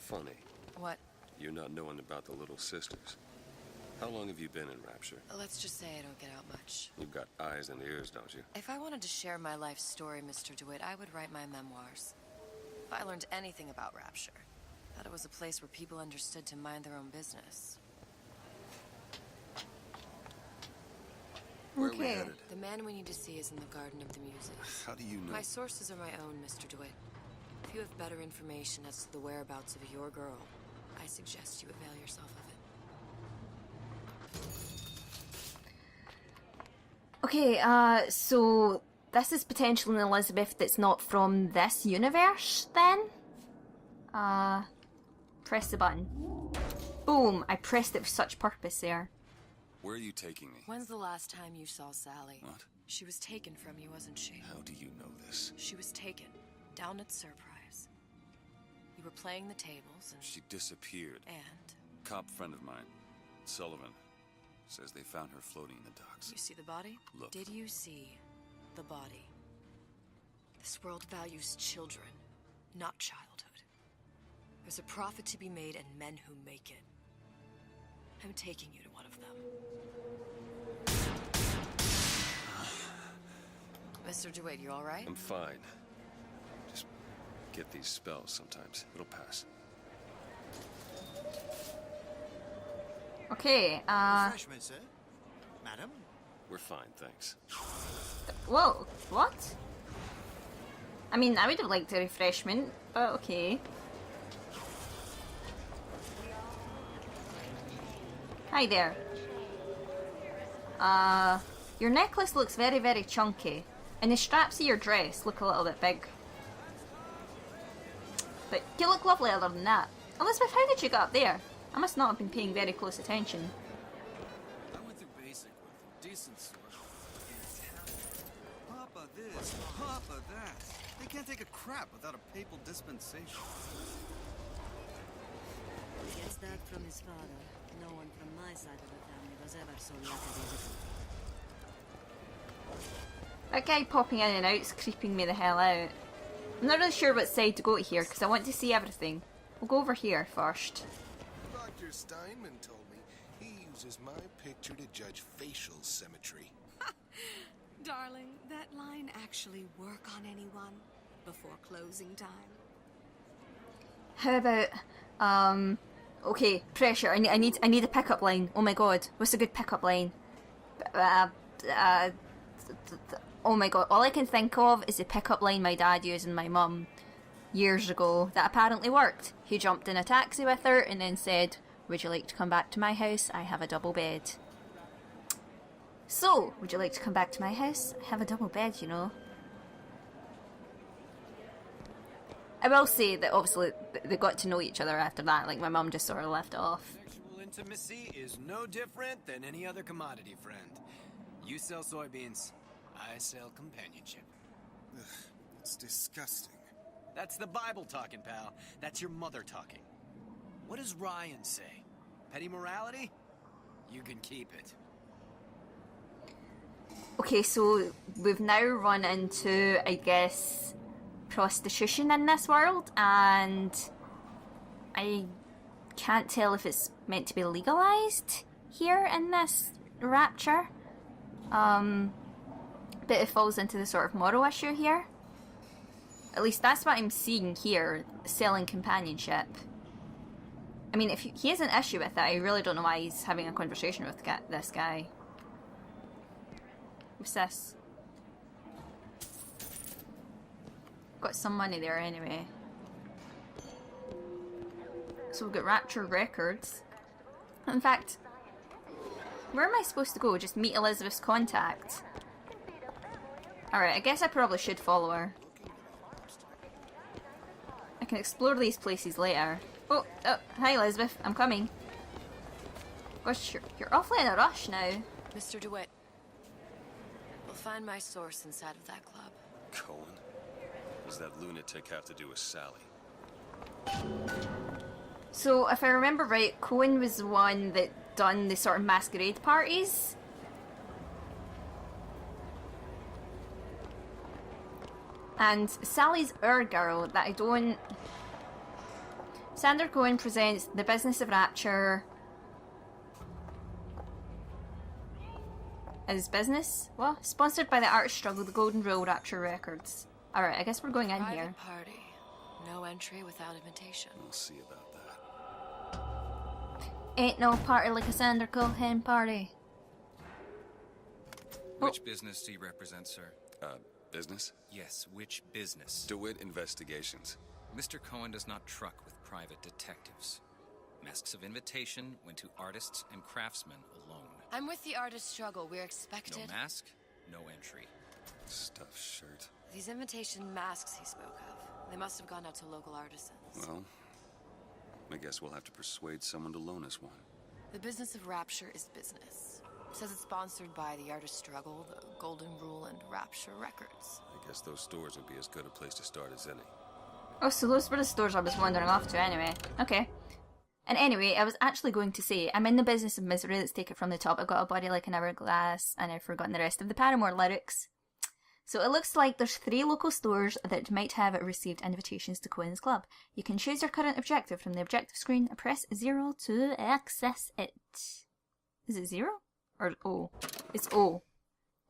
Funny. What? You're not knowing about the Little Sisters. How long have you been in Rapture? Let's just say I don't get out much. You've got eyes and ears, don't you? If I wanted to share my life story, Mr. DeWitt, I would write my memoirs. If I learned anything about Rapture, that it was a place where people understood to mind their own business. Where are we headed? The man we need to see is in the Garden of the Muses. How do you know? My sources are my own, Mr. DeWitt. If you have better information as to the whereabouts of your girl, I suggest you avail yourself of it. Okay, so this is potentially an Elizabeth that's not from this universe, then? Press the button. Boom! I pressed it with such purpose there. Where are you taking me? When's the last time you saw Sally? What? She was taken from you, wasn't she? How do you know this? She was taken, down at Surprise. You were playing the tables and... She disappeared. And? Cop friend of mine, Sullivan, says they found her floating in the docks. You see the body? Look. Did you see the body? This world values children, not childhood. There's a profit to be made and men who make it. I'm taking you to one of them. Mr. DeWitt, you all right? I'm fine. Just get these spells sometimes. It'll pass. Okay, Refreshment, sir? Madam? We're fine, thanks. Whoa, what? I mean, I would have liked a refreshment, but okay. Hi there. Your necklace looks very, very chunky, and the straps of your dress look a little bit big. But you look lovely other than that. Elizabeth, how did you get up there? I must not have been paying very close attention. I went through basic with decent sort. Papa this, Papa that. They can't take a crap without a papal dispensation. He gets that from his father. No one from my side of the family was ever so lucky. That guy popping in and out is creeping me the hell out. I'm not really sure what side to go to here because I want to see everything. We'll go over here first. Dr. Steinman told me he uses my picture to judge facial symmetry. Darling, that line actually work on anyone before closing time? How about, okay, pressure. I need a pickup line. Oh my god, what's a good pickup line? Oh my god, all I can think of is the pickup line my dad used and my mum years ago that apparently worked. He jumped in a taxi with her and then said, "Would you like to come back to my house? I have a double bed." So, would you like to come back to my house? I have a double bed, you know. I will say that obviously they got to know each other after that, like my mum just sort of left it off. Sexual intimacy is no different than any other commodity, friend. You sell soybeans, I sell companionship. Ugh, it's disgusting. That's the Bible talking, pal. That's your mother talking. What does Ryan say? Petty morality? You can keep it. Okay, so we've now run into, I guess, prostitution in this world, and I can't tell if it's meant to be legalized here in this Rapture. But it falls into the sort of moral issue here. At least that's what I'm seeing here, selling companionship. I mean, if he has an issue with it, I really don't know why he's having a conversation with this guy. What's this? Got some money there anyway. So we've got Rapture records. In fact, where am I supposed to go? Just meet Elizabeth's contact. Alright, I guess I probably should follow her. I can explore these places later. Oh, hi Elizabeth, I'm coming. Gosh, you're awfully in a rush now. Mr. DeWitt, we'll find my source inside of that club. Cohen? What does that lunatic have to do with Sally? So, if I remember right, Cohen was the one that done the sort of masquerade parties. And Sally's our girl that I don't... Mr Cohen presents The Business of Rapture. His business? What? Sponsored by the artist struggle, the Golden Rule, Rapture Records. Alright, I guess we're going in Private here. party. No entry without invitation. We'll see about that. Ain't no party like a Mr Cohen party. Which business do you represent, sir? Business? Yes, which business? DeWitt Investigations. Mr. Cohen does not truck with private detectives. Masks of invitation went to artists and craftsmen alone. I'm with the artist struggle. We're expected. No mask, no entry. Stuffed shirt. These invitation masks he spoke of, they must have gone out to local artisans. Well, I guess we'll have to persuade someone to loan us one. The business of Rapture is business. Says it's sponsored by the artist struggle, the Golden Rule, and Rapture Records. I guess those stores would be as good a place to start as any. Oh, so those were the stores I was wandering off to anyway. Okay. And anyway, I was actually going to say, I'm in the business of misery. Let's take it from the top. I've got a body like an hourglass, and I've forgotten the rest of the Paramore lyrics. So it looks like there's 3 local stores that might have received invitations to Cohen's Club. You can choose your current objective from the objective screen and press 0 to access it. Is it 0? Or O? It's O.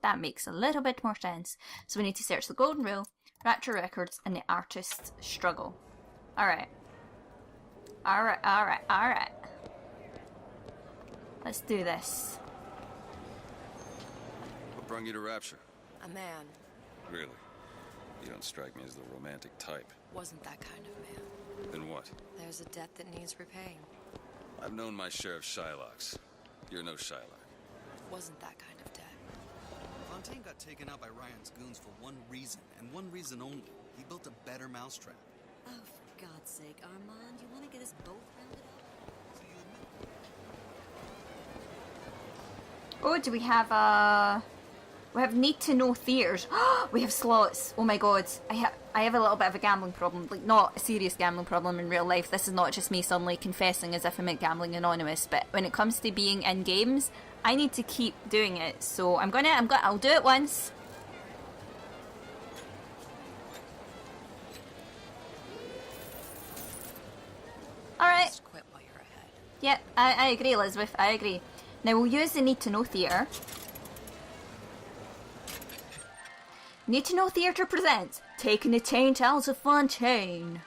That makes a little bit more sense. So we need to search the Golden Rule, Rapture Records, and the Artist's Struggle. Alright. Alright. Let's do this. What brought you to Rapture? A man. Really? You don't strike me as the romantic type. Wasn't that kind of man. Then what? There's a debt that needs repaying. I've known my share of Shylocks. You're no Shylock. Wasn't that kind of debt. Fontaine got taken out by Ryan's goons for one reason, and one reason only. He built a better mousetrap. Oh, for God's sake, Armand, you want to get us both rounded up? So you admit? Oh, do we have we have need to know theaters. We have slots. Oh my god. I have a little bit of a gambling problem. Like, not a serious gambling problem in real life. This is not just me suddenly confessing as if I'm at Gambling Anonymous. But when it comes to being in games, I need to keep doing it. So I'll do it once. Alright. Just quit while you're ahead. Yeah, I agree, Elizabeth. I agree. Now we'll use the Need to Know Theatre. Need to Know Theatre presents Taking the Taint Out of Fontaine.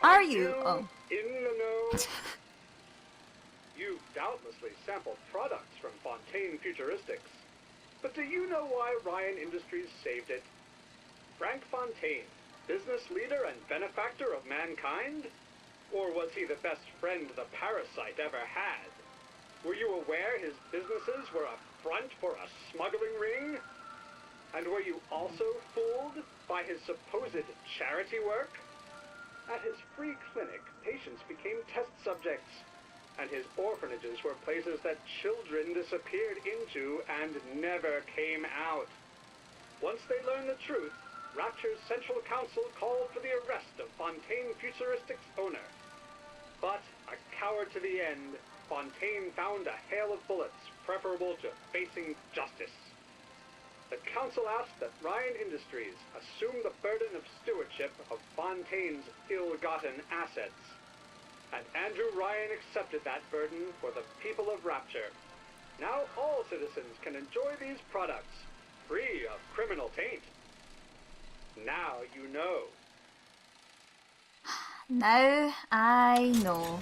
Are you? Oh. In the know? You've doubtlessly sampled products from Fontaine Futuristics. But do you know why Ryan Industries saved it? Frank Fontaine, business leader and benefactor of mankind? Or was he the best friend the parasite ever had? Were you aware his businesses were a front for a smuggling ring? And were you also fooled by his supposed charity work? At his free clinic, patients became test subjects, and his orphanages were places that children disappeared into and never came out. Once they learned the truth, Rapture's Central Council called for the arrest of Fontaine Futuristics' owner. But, a coward to the end, Fontaine found a hail of bullets preferable to facing justice. The council asked that Ryan Industries assume the burden of stewardship of Fontaine's ill-gotten assets. And Andrew Ryan accepted that burden for the people of Rapture. Now all citizens can enjoy these products, free of criminal taint. Now you know. Now I know.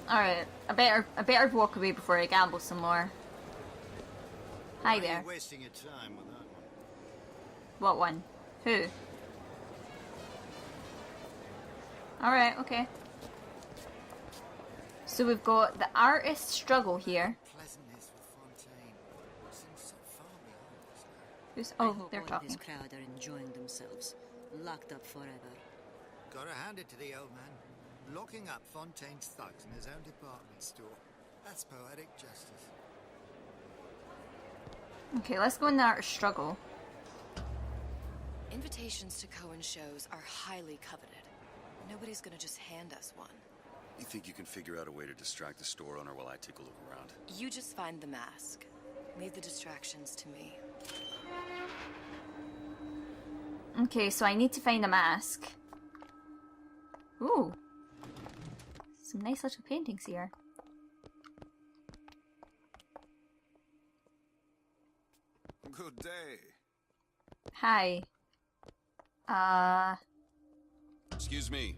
Alright, I better walk away before I gamble some more. Hi there. You're wasting your time with that one. What one? Who? Alright, okay. So we've got the artist struggle here. Pleasantness with Fontaine seems so far behind us now. Who's, I oh, hope they're all talking. this crowd are enjoying themselves. Locked up forever. Gotta hand it to the old man. Locking up Fontaine's thugs in his own department store. That's poetic justice. Okay, let's go in the artist struggle. Invitations to Cohen shows are highly coveted. Nobody's gonna just hand us one. You think you can figure out a way to distract the store owner while I take a look around? You just find the mask. Leave the distractions to me. Okay, so I need to find a mask. Ooh. Some nice little paintings here. Good day. Hi. Excuse me.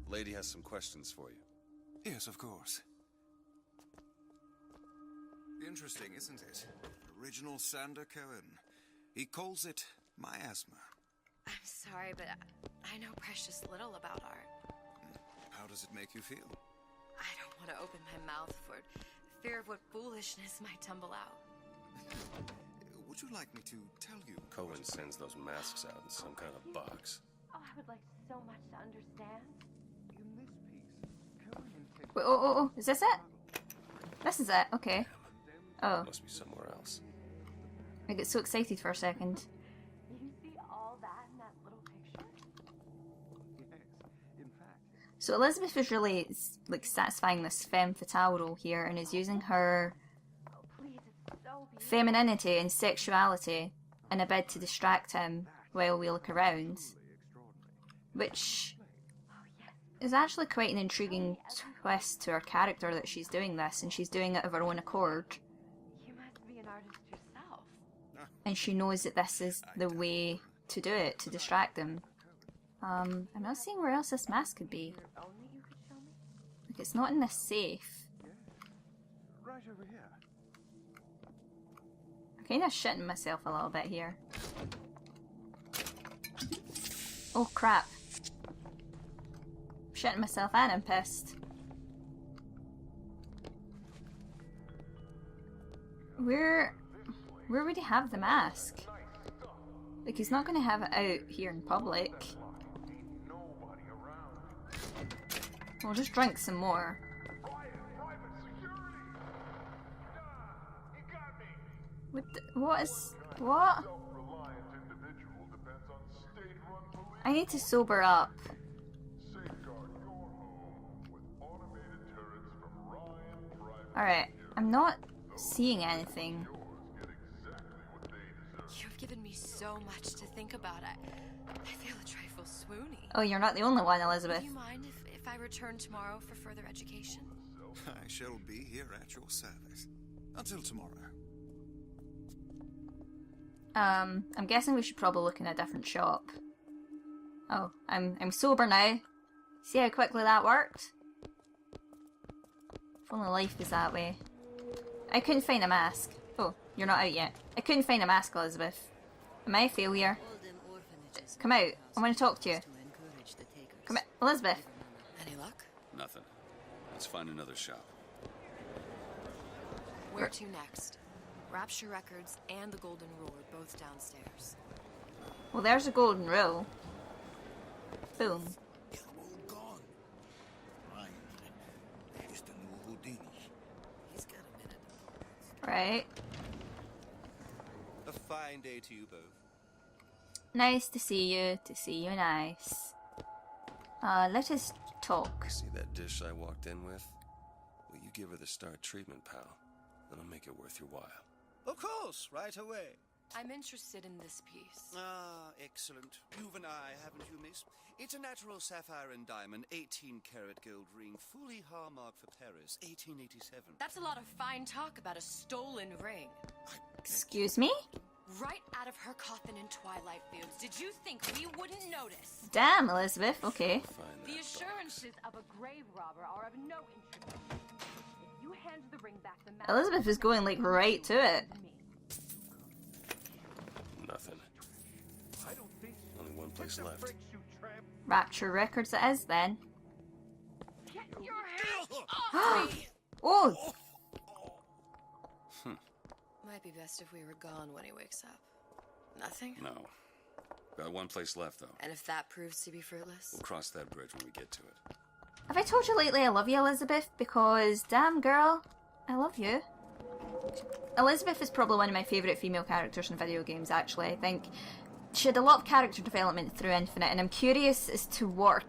The lady has some questions for you. Yes, of course. Interesting, isn't it? Original Sander Cohen. He calls it miasma. I'm sorry, but I know precious little about art. How does it make you feel? I don't want to open my mouth for fear of what foolishness might tumble out. Would you like me to tell you? Cohen sends those masks out in some kind of box. Oh, I would like so much to understand. In this piece, Cohen intended... Wait, oh, is this it? This is it, okay. Oh. Must be somewhere else. I get so excited for a second. You see all that in that little picture? Yes, in fact. So Elizabeth is really like satisfying this femme fatale role here and is using her Oh, please, it's so beautiful. femininity and sexuality in a bid to distract him while we look around. Which is actually quite an intriguing twist to her character that she's doing this, and she's doing it of her own accord. You must be an artist yourself. And she knows that this is the way to do it, to distract them. I'm not seeing where else this mask could be. Only you could show me? Like, it's not in this safe. Right over here. I'm kind of shitting myself a little bit here. Oh crap. I'm shitting myself and I'm pissed. Where would he have the mask? Like, he's not going to have it out here in public. We'll just drink some more. What? I need to sober up. Alright, I'm not seeing anything. You've given me so much to think about. I feel a trifle swoony. Oh, you're not the only one, Elizabeth. Do you mind if I return tomorrow for further education? I shall be here at your service. Until tomorrow. I'm guessing we should probably look in a different shop. Oh, I'm sober now. See how quickly that worked? If only life was that way. I couldn't find a mask. Oh, you're not out yet. I couldn't find a mask, Elizabeth. Am I a failure? Come out. I want to talk to you. Come out. Elizabeth. Any luck? Nothing. Let's find another shop. Where to next? Rapture Records and the Golden Rule are both downstairs. Well, there's a golden rule. Boom. They're all gone. Right. He's the new Houdini. He's got a minute. Right. A fine day to you both. Nice to see you. To see you nice. Let us talk. See that dish I walked in with? Will you give her the star treatment, pal? That'll make it worth your while. Of course, right away. I'm interested in this piece. Ah, excellent. You've an eye, haven't you, miss? It's a natural sapphire and diamond, 18-karat gold ring, fully hallmark for Paris, 1887. That's a lot of fine talk about a stolen ring. Excuse me? Right out of her coffin in Twilight Fields. Did you think we wouldn't notice? Damn, Elizabeth. Okay. The assurances of a grave robber are of no interest. If you hand the ring back, the master... Elizabeth is going, like, right to it. Nothing. Only one place left. Rapture Records it is, then. Get your hands off me! Oh! Might be best if we were gone when he wakes up. Nothing? No. Got one place left, though. And if that proves to be fruitless? We'll cross that bridge when we get to it. Have I told you lately I love you, Elizabeth? Because, damn girl, I love you. Elizabeth is probably one of my favourite female characters in video games, actually. I think she had a lot of character development through Infinite, and I'm curious as to what...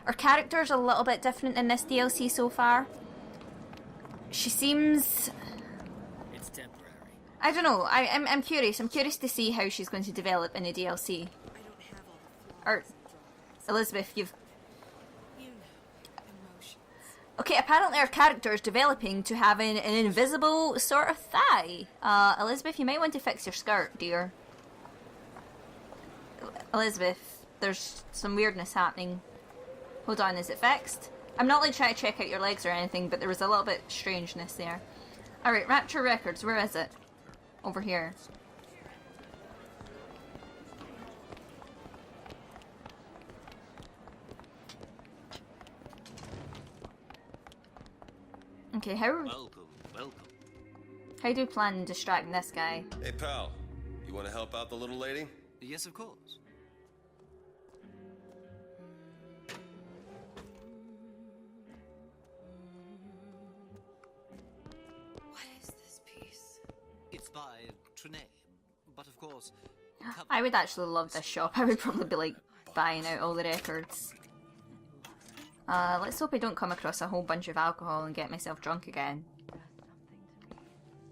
Her character's a little bit different in this DLC so far. She seems... It's temporary. I don't know. I'm curious. I'm curious to see how she's going to develop in the DLC. I don't Or, Elizabeth, you've... You know, emotions. Okay, apparently our character is developing to having an invisible sort of thigh. Elizabeth, you might want to fix your skirt, dear. Elizabeth, there's some weirdness happening. Hold on, is it fixed? I'm not like trying to check out your legs or anything, but there was a little bit strangeness there. Alright, Rapture Records, where is it? Over here. Okay, Welcome. How do you plan on distracting this guy? Hey, pal. You want to help out the little lady? Yes, of course. What is this piece? It's by Trine, but of course... I would actually love this shop. I would probably be like buying out all the records. Let's hope I don't come across a whole bunch of alcohol and get myself drunk again.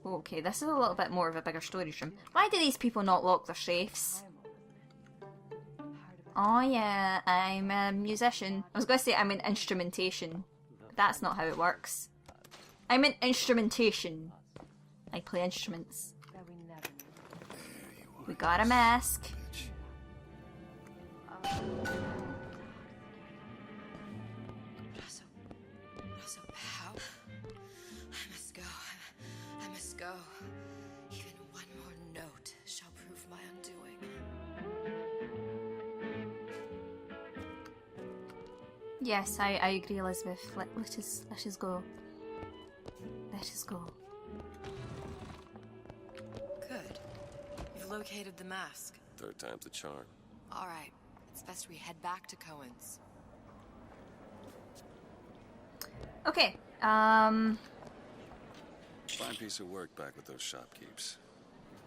Okay, this is a little bit more of a bigger storage room. Why do these people not lock their safes? Oh yeah, I'm a musician. I was going to say I'm in instrumentation. But that's not how it works. I'm in instrumentation. I play instruments. We got a mask. Russell, how? I must go. I must go. Even one more note shall prove my undoing. Yes, I agree, Elizabeth. Let us go. Let us go. Good. You've located the mask. Third time's the charm. All right. It's best we head back to Cohen's. Okay, Fine piece of work back with those shopkeepers.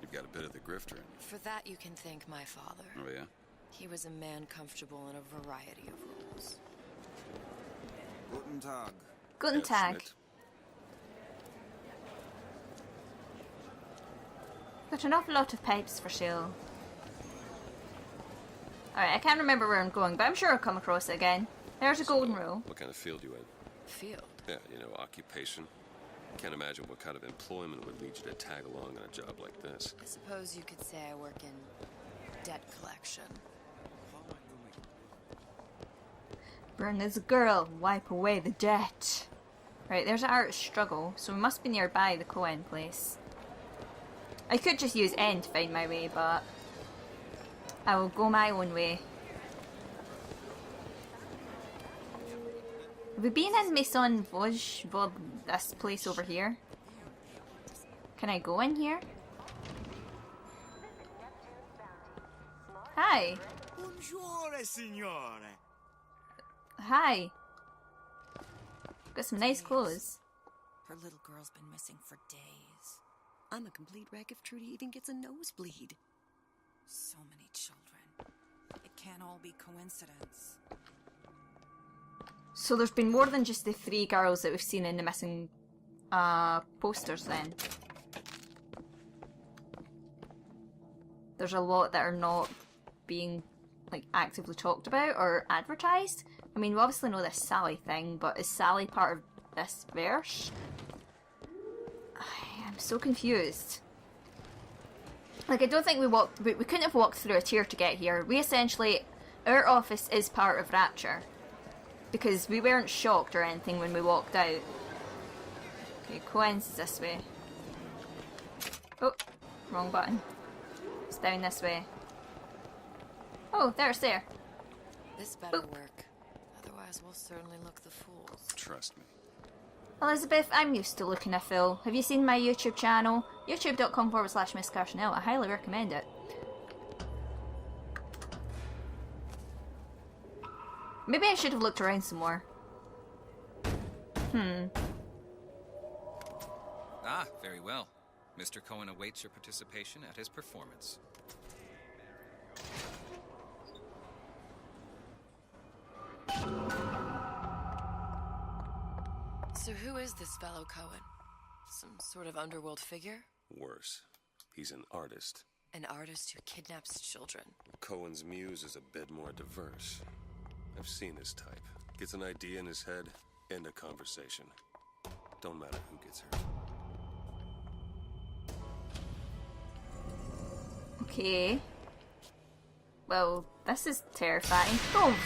You've got a bit of the grifter in you. For that you can thank my father. Oh, yeah? He was a man comfortable in a variety of roles. Guten Tag. Guten Tag. Schmidt. Got an awful lot of pipes for sale. Alright, I can't remember where I'm going, but I'm sure I'll come across it again. There's a golden rule. What kind of field you in? Field? Yeah, you know, occupation. Can't imagine what kind of employment would lead you to tag along on a job like this. I suppose you could say I work in debt collection. Burn this girl, wipe away the debt. Right, there's an art struggle, so we must be nearby the Cohen place. I could just use N to find my way, but I will go my own way. Have we been in Maison Vosges, this place over here? Can I go in here? Hi. Bonjour, signore. Hi. Got some nice clothes. Her little girl's been missing for days. I'm a complete wreck if Trudy even gets a nosebleed. So many children. It can't all be coincidence. So there's been more than just the 3 girls that we've seen in the missing posters then. There's a lot that are not being like actively talked about or advertised. I mean, we obviously know this Sally thing, but is Sally part of this verse? I'm so confused. Like, I don't think we couldn't have walked through a tier to get here. We essentially, our office is part of Rapture. Because we weren't shocked or anything when we walked out. Okay, Cohens is this way. Oh, wrong button. It's down this way. Oh, there's there. This better work. Otherwise, we'll certainly look the fools. Trust me. Elizabeth, I'm used to looking a fool. Have you seen my YouTube channel? youtube.com/MsCarsonelle. I highly recommend it. Maybe I should have looked around some more. Ah, very well. Mr. Cohen awaits your participation at his performance. So who is this fellow Cohen? Some sort of underworld figure? Worse. He's an artist. An artist who kidnaps children. Cohen's muse is a bit more diverse. I've seen his type. Gets an idea in his head, end a conversation. Don't matter who gets hurt. Okay. Well, this is terrifying. Oh!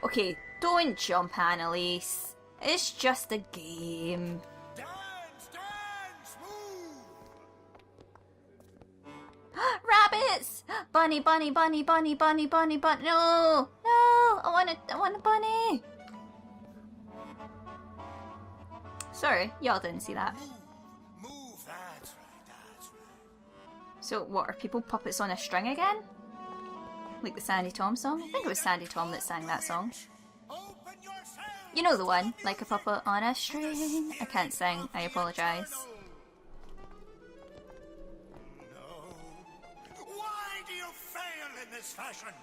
Okay, don't jump, Annalise. It's just a game. Rabbits! Bunny, bunny, bunny, bunny, bunny, bunny, bunny. No! No! I want a bunny! Sorry, y'all didn't see that. Move. That's right. So, what, are people puppets on a string again? Like the Sandy Tom song? I think it was Sandy Tom that sang that song. You know the one, like a puppet on a string. I can't sing, I apologise. Why do you fail in this fashion?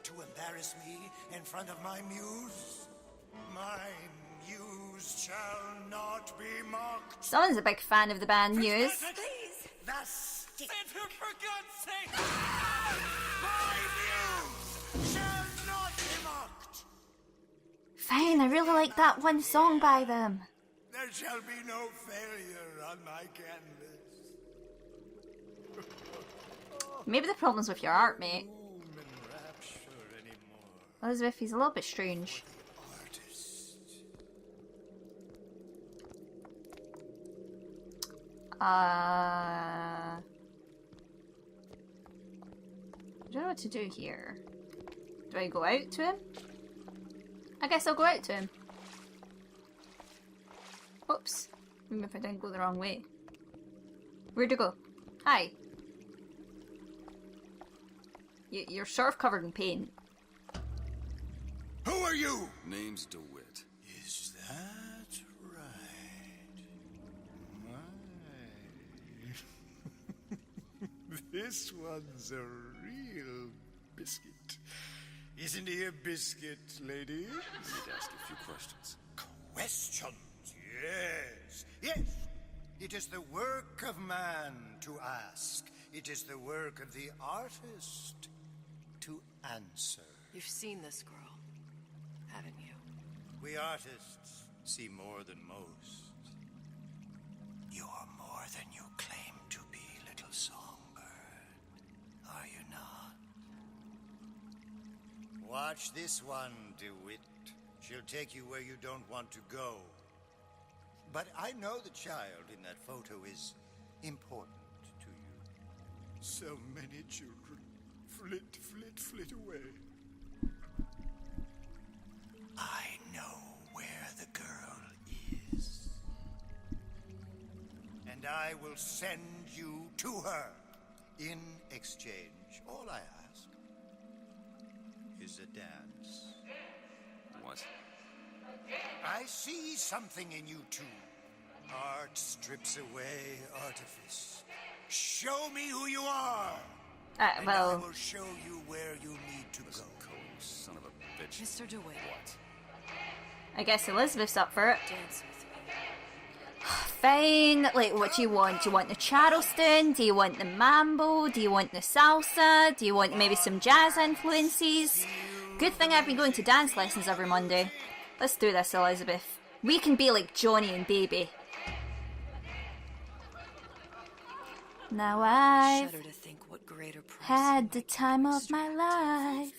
To embarrass me in front of my muse? My muse shall not be mocked. Someone's a big fan of the band Muse. Please. Thus, for God's sake! My muse shall not be mocked. Fine, I really like that one song by them. There shall be no failure on my canvas. Maybe the problem's with your art, mate. Rapture anymore. Elizabeth, he's a little bit strange. I don't know what to do here. Do I go out to him? I guess I'll go out to him. Oops. Even if I didn't go the wrong way. Where'd you go? Hi. You're sort of covered in paint. Who are you? Name's DeWitt. Is that right? My. This one's a real biscuit. Isn't he a biscuit, lady? Need to ask a few questions. Questions? Yes. Yes. It is the work of man to ask. It is the work of the artist to answer. You've seen this girl, haven't you? We artists see more than most. You are more than you claim to be, little songbird. Are you not? Watch this one, DeWitt. She'll take you where you don't want to go. But I know the child in that photo is important to you. So many children flit, flit, flit away. I know where the girl is. And I will send you to her. In exchange, all I ask is a dance. What? I see something in you two. Art strips away artifice. Show me who you are. And I will show you where you need to go. Son of a bitch. Mr. DeWitt. What? I guess Elizabeth's up for it. Dance with me. Fine. Like, what do you want? Do you want the Charleston? Do you want the mambo? Do you want the salsa? Do you want maybe some jazz influences? Good thing I've been going to dance lessons every Monday. Let's do this, Elizabeth. We can be like Johnny and Baby. Now I've Shudder to think what greater price had the time of my life.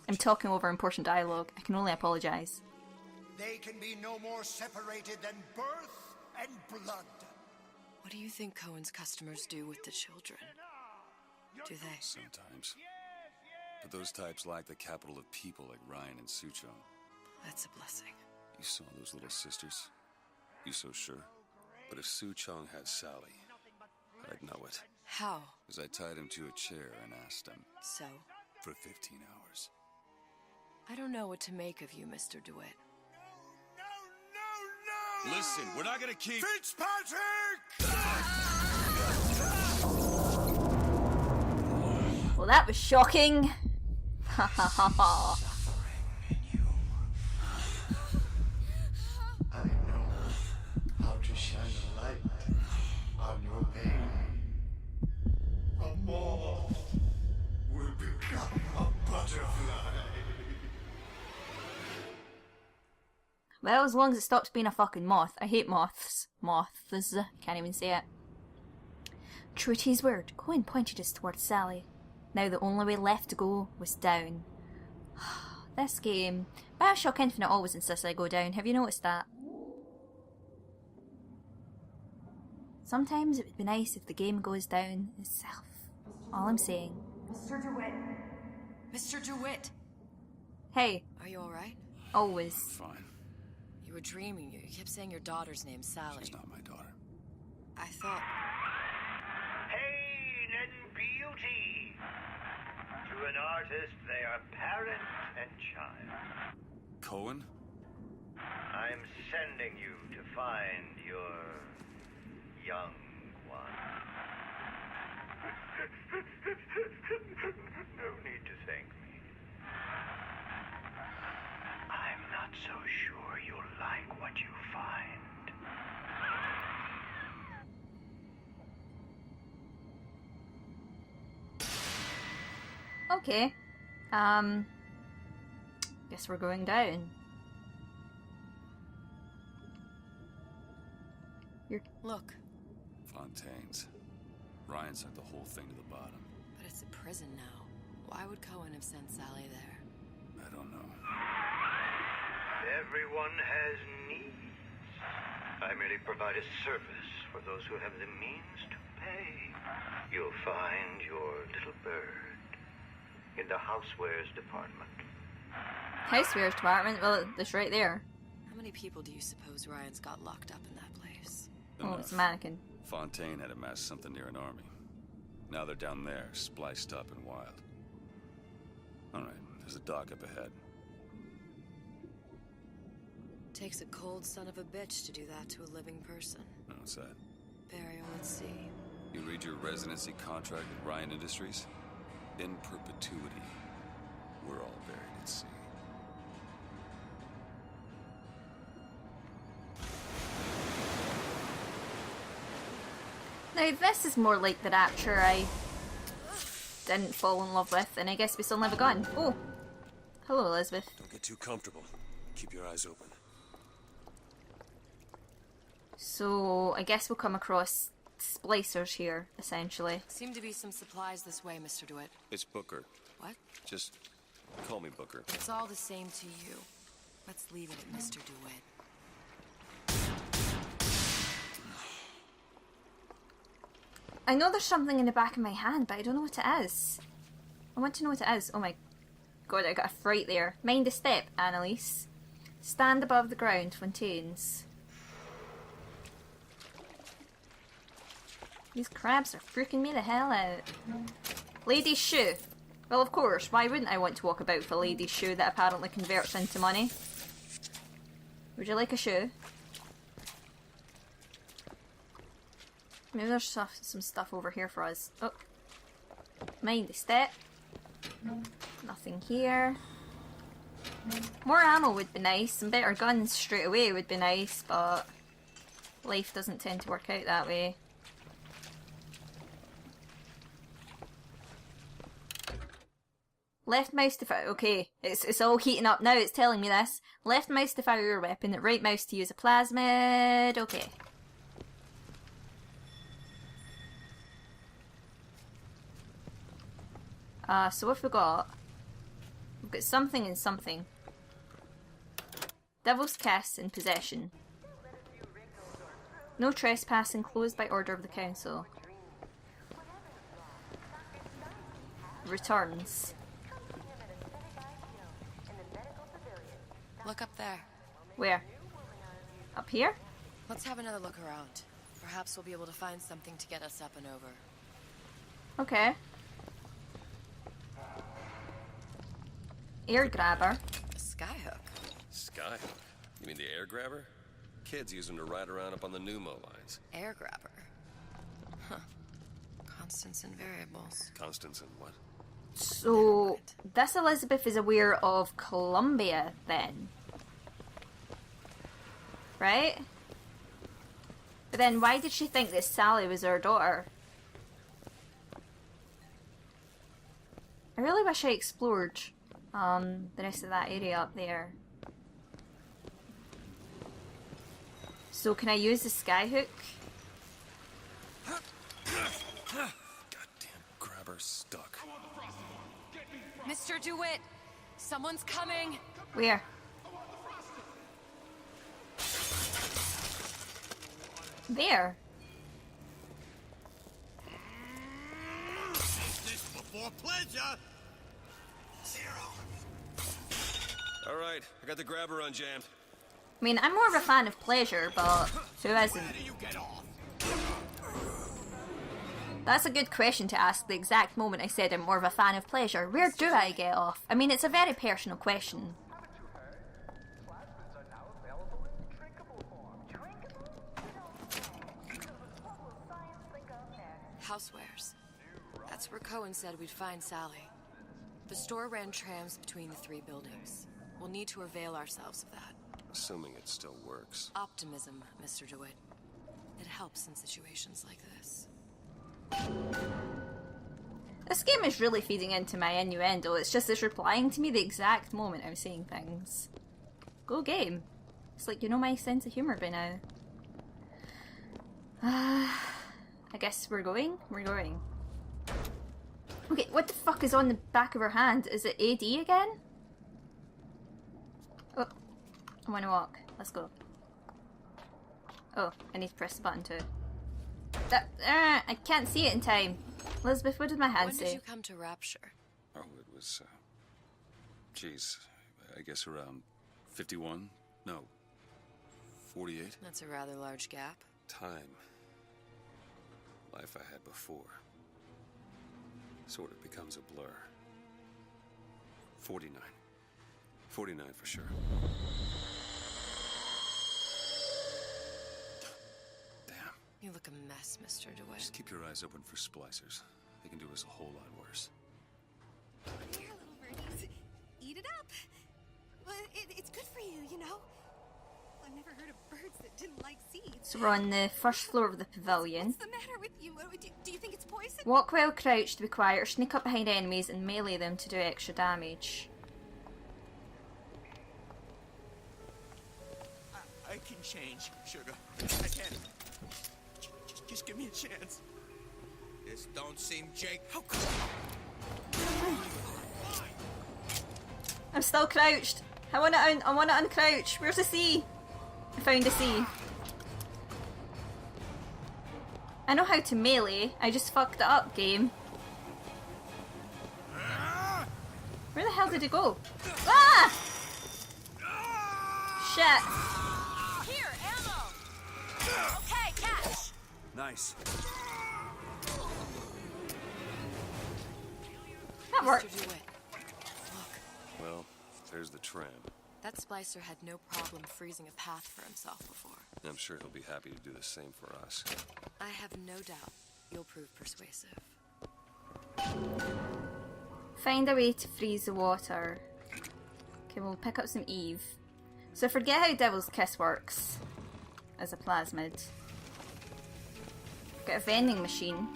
I'm talking over important dialogue. I can only apologise. They can be no more separated than birth and blood. What do you think Cohen's customers do with the children? Do they? Sometimes. But those types lack the capital of people like Ryan and Suchong. That's a blessing. You saw those little sisters? You so sure? But if Suchong had Sally, I'd know it. How? Because I tied him to a chair and asked him. So? For 15 hours. I don't know what to make of you, Mr. DeWitt. No! Listen, we're not gonna keep... Fitzpatrick! Well, that was shocking. Ha ha ha ha. Well, as long as it stops being a fucking moth. I hate moths. Moths. Can't even say it. True to his word, Cohen pointed us towards Sally. Now the only way left to go was down. This game. BioShock Infinite always insists I go down. Have you noticed that? Sometimes it would be nice if the game goes down itself. All I'm saying. Mr. DeWitt. Mr. DeWitt. Hey. Are you alright? Always. Fine. You were dreaming. You kept saying your daughter's name, Sally. She's not my daughter. I thought... Pain and beauty. To an artist, they are parent and child. Cohen? I'm sending you to find your young one. No need to thank me. I'm not so sure you'll like what you find. Okay. Guess we're going down. Look. Fontaine's. Ryan sent the whole thing to the bottom. But it's a prison now. Why would Cohen have sent Sally there? I don't know. Everyone has needs. I merely provide a service for those who have the means to pay. You'll find your little bird in the housewares department. Housewares department? Well, it's right there. How many people do you suppose Ryan's got locked up in that place? Oh, it's a mannequin. Fontaine had amassed something near an army. Now they're down there, spliced up and wild. Alright, there's a dock up ahead. Takes a cold son of a bitch to do that to a living person. Oh, what's that? Burial at sea. You read your residency contract with Ryan Industries? In perpetuity, we're all buried at sea. Now, this is more like the Rapture I didn't fall in love with, and I guess we still never got. Oh, hello, Elizabeth. Don't get too comfortable. Keep your eyes open. So, I guess we'll come across splicers here, essentially. Seem to be some supplies this way, Mr. DeWitt. It's Booker. What? Just call me Booker. It's all the same to you. Let's leave it at Mr. DeWitt. I know there's something in the back of my hand, but I don't know what it is. I want to know what it is. Oh my god, I got a fright there. Mind the step, Annalise. Stand above the ground, Fontaines. These crabs are freaking me the hell out. Lady's shoe. Well, of course, why wouldn't I want to walk about with a lady's shoe that apparently converts into money? Would you like a shoe? Maybe there's some stuff over here for us. Oh. Mind the step. Nothing here. More ammo would be nice. Some better guns straight away would be nice, but life doesn't tend to work out that way. Left mouse to fire. Okay, it's all heating up now. It's telling me this. Left mouse to fire your weapon. Right mouse to use a plasmid. Okay. So what have we got? We've got something and something. Devil's Kiss in possession. No trespassing, closed by order of the council. Returns. Look up there. Where? Up here? Let's have another look around. Perhaps we'll be able to find something to get us up and over. Okay. Air grabber. A skyhook. Skyhook? You mean the air grabber? Kids use them to ride around up on the pneumo lines. Air grabber. Huh. Constants and variables. Constants and what? So, this Elizabeth is aware of Columbia, then. Right? But then why did she think that Sally was her daughter? I really wish I explored the rest of that area up there. So can I use the skyhook? Goddamn grabber stuck. Mr. DeWitt, someone's coming. Where? There. This before pleasure. All right, I got the grabber unjammed. I mean, I'm more of a fan of pleasure, but who isn't? That's a good question to ask the exact moment I said I'm more of a fan of pleasure. Where do I get off? I mean, it's a very personal question. Housewares. That's where Cohen said we'd find Sally. The store ran trams between the 3 buildings. We'll need to avail ourselves of that. Assuming it still works. Optimism, Mr. DeWitt. It helps in situations like this. This game is really feeding into my innuendo. It's just it's replying to me the exact moment I'm saying things. Go game. It's like you know my sense of humor by now. I guess we're going? We're going. Okay, what the fuck is on the back of her hand? Is it AD again? Oh, I want to walk. Let's go. Oh, I need to press the button too. I can't see it in time. Elizabeth, what did my hand say? When did you come to Rapture? Oh, it was, geez, I guess around 51? No, 48? That's a rather large gap. Time. Life I had before. Sort of becomes a blur. 49. 49 for sure. Damn. You look a mess, Mr. DeWitt. Just keep your eyes open for splicers. They can do us a whole lot worse. Here, little birdies. Eat it up. Well, it's good for you, you know? I've never heard of birds that didn't like seeds. So we're on the first floor of the pavilion. What's the matter with you? Do you think it's poison? Walk while crouched to be quiet or sneak up behind enemies and melee them to do extra damage. I can change, sugar. I can. Just give me a chance. This don't seem Jake. How could I'm still crouched. I wanna uncrouch. Where's the C? I found a C. I know how to melee. I just fucked it up, game. Where the hell did it go? Ah! Shit. Here, ammo. Okay, catch. Nice. That worked. Mr. DeWitt, Well, there's the tram. that splicer had no problem freezing a path for himself before. I'm sure he'll be happy to do the same for us. I have no doubt you'll prove persuasive. Find a way to freeze the water. Okay, we'll pick up some Eve. So forget how Devil's Kiss works as a plasmid. Got a vending machine.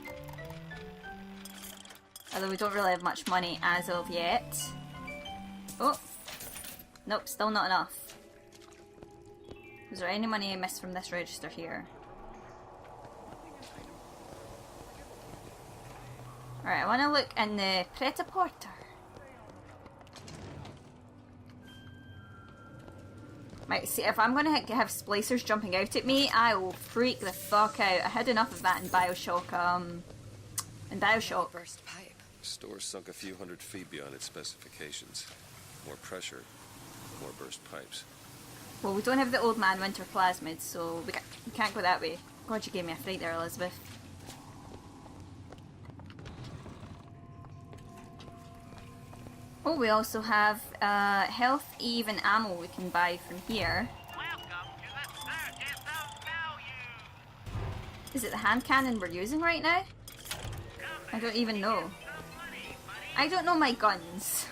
Although we don't really have much money as of yet. Oh! Nope, still not enough. Is there any money I missed from this register here? Alright, I want to look in the pret-a-porter. Right, see, if I'm going to have splicers jumping out at me, I will freak the fuck out. I had enough of that in BioShock, Burst pipe. Store sunk a few hundred feet beyond its specifications. More pressure, more burst pipes. Well, we don't have the old man winter plasmid, so we can't go that way. God, you gave me a fright there, Elizabeth. Oh, we also have health, Eve, and ammo we can buy from here. Is it the hand cannon we're using right now? I don't even know. I don't know my guns.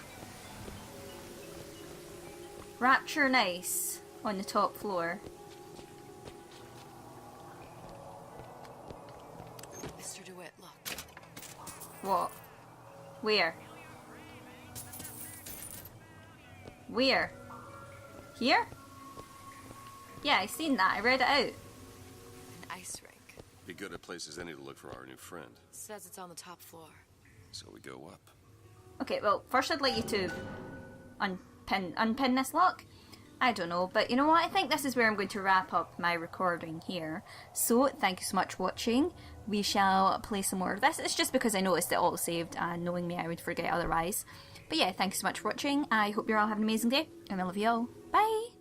Rapture nice on the top floor. Mr. DeWitt, look. What? Where? Where? Here? Yeah, I seen that. I read it out. Be good at places any to look for our new friend. Says it's on the top floor. So we go up. Okay, well, first I'd like you to unpin this lock. I don't know, but you know what? I think this is where I'm going to wrap up my recording here. So, thank you so much for watching. We shall play some more of this. It's just because I noticed it all saved, and knowing me, I would forget otherwise. But yeah, thank you so much for watching. I hope you're all having an amazing day, and I love you all. Bye!